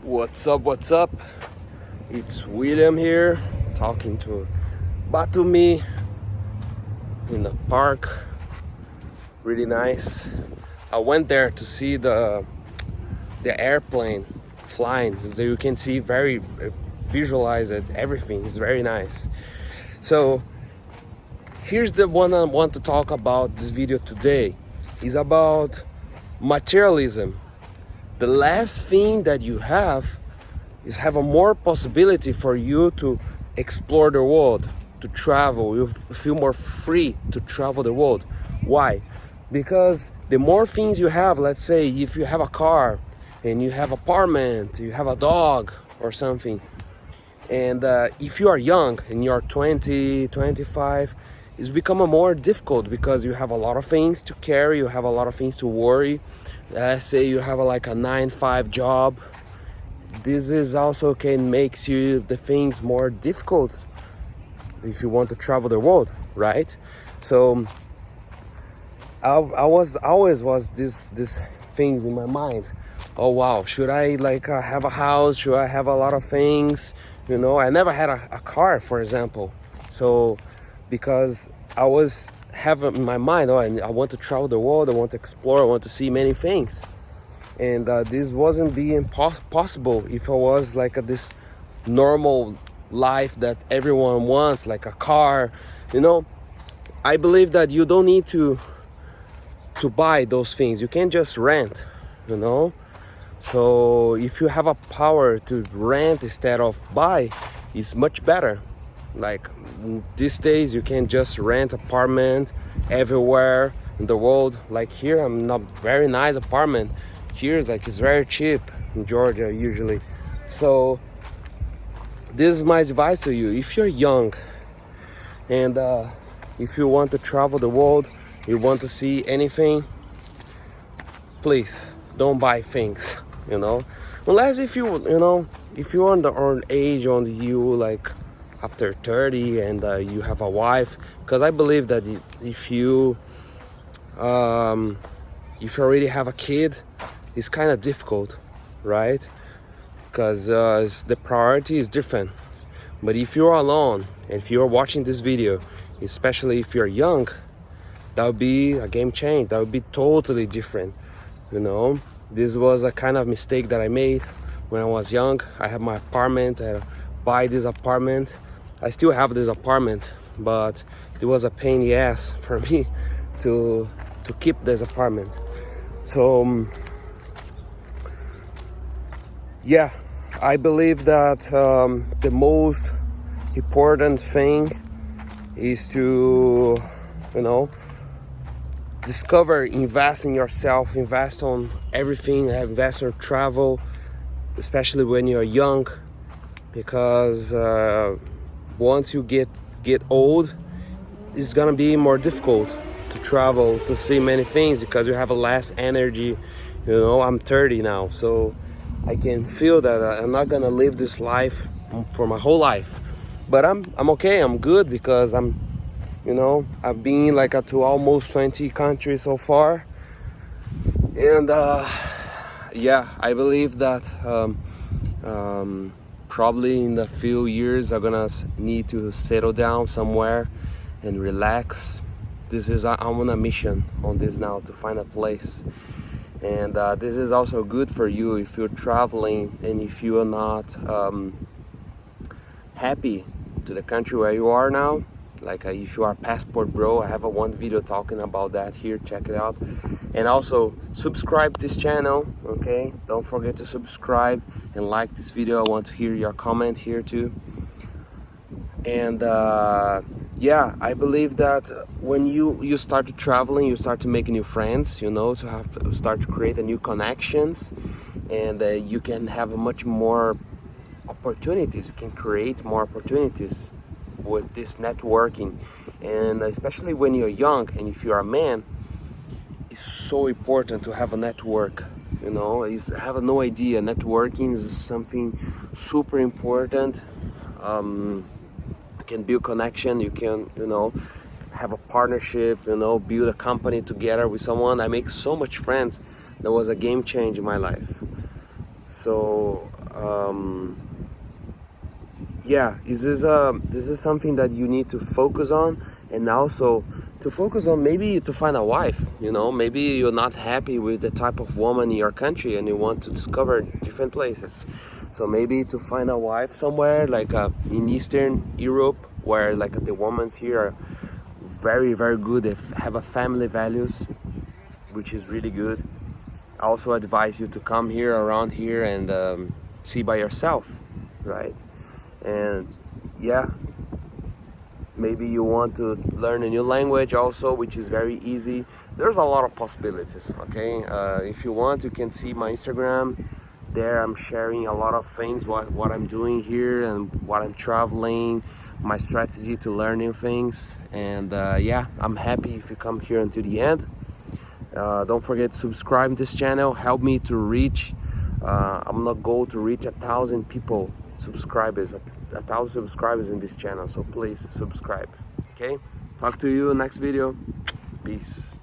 What's up? What's up? It's William here, talking to Batumi in the park. Really nice. I went there to see the airplane flying. So you can see visualize it. Everything is very nice. So here's the one I want to talk about. This video today is about materialism. The last thing that you have is have a more possibility for you to explore the world, to travel. You feel more free to travel the world. Why? Because the more things you have, let's say if you have a car and you have apartment, you have a dog or something, and if you are young and you're 20, 25, it's becoming more difficult because you have a lot of things to carry, you have a lot of things to worry. Let's say you have like a 9-5 job. This is also can makes you the things more difficult if you want to travel the world, right? So I was always this things in my mind. Oh wow, should I have a house? Should I have a lot of things? You know, I never had a car, for example. So because I was having in my mind, I want to travel the world, I want to explore, I want to see many things. And this wasn't being possible if I was this normal life that everyone wants, like a car. You know, I believe that you don't need to buy those things. You can just rent, you know. So if you have a power to rent instead of buy, it's much better. Like these days you can just rent apartment everywhere in the world. Like here, I'm not very nice apartment. Here it's very cheap in Georgia usually. So this is my advice to you. If you're young and if you want to travel the world, you want to see anything, please don't buy things, you know, unless if you're on the age on you after 30 and you have a wife. Because I believe that if you already have a kid, it's kind of difficult, right? Because the priority is different. But if you're alone, and if you're watching this video, especially if you're young, that would be a game change. That would be totally different, you know. This was a kind of mistake that I made when I was young. I had my apartment, I buy this apartment. I still have this apartment, but it was a pain in the ass for me to keep this apartment. So yeah, I believe that the most important thing is to, discover, invest in yourself, invest on everything, invest in travel, especially when you're young, because once you get old, it's gonna be more difficult to travel, to see many things, because you have a less energy. You know, I'm 30 now, so I can feel that I'm not gonna live this life for my whole life. But I'm okay, I'm good, because I've been to almost 20 countries so far. And yeah, I believe that probably in a few years I'm gonna need to settle down somewhere and relax. I'm on a mission on this now, to find a place. And this is also good for you if you're traveling and if you are not happy to the country where you are now. If you are passport bro, I have one video talking about that here, check it out. And also subscribe to this channel, okay? Don't forget to subscribe and like this video. I want to hear your comment here too. And yeah, I believe that when you start traveling, you start to make new friends, to start to create new connections, and you can have much more opportunities. You can create more opportunities with this networking. And especially when you're young and if you're a man, it's so important to have a network. You have no idea, networking is something super important. You can build connection, you can have a partnership, build a company together with someone. I make so much friends. That was a game change in my life. So yeah, this is something that you need to focus on, and also to focus on maybe to find a wife. You know, maybe you're not happy with the type of woman in your country and you want to discover different places. So maybe to find a wife somewhere like in Eastern Europe, where like the women's here are very very good. They have a family values, which is really good. I also advise you to come here around here and see by yourself, right? And yeah, maybe you want to learn a new language also, which is very easy. There's a lot of possibilities. Okay, if you want, you can see my Instagram. There I'm sharing a lot of things, what I'm doing here and what I'm traveling, my strategy to learn new things. And yeah, I'm happy if you come here until the end. Don't forget to subscribe to this channel. Help me to reach I'm not goal to reach 1,000 people subscribers, 1,000 subscribers in this channel. So please subscribe. Okay, talk to you next video. Peace.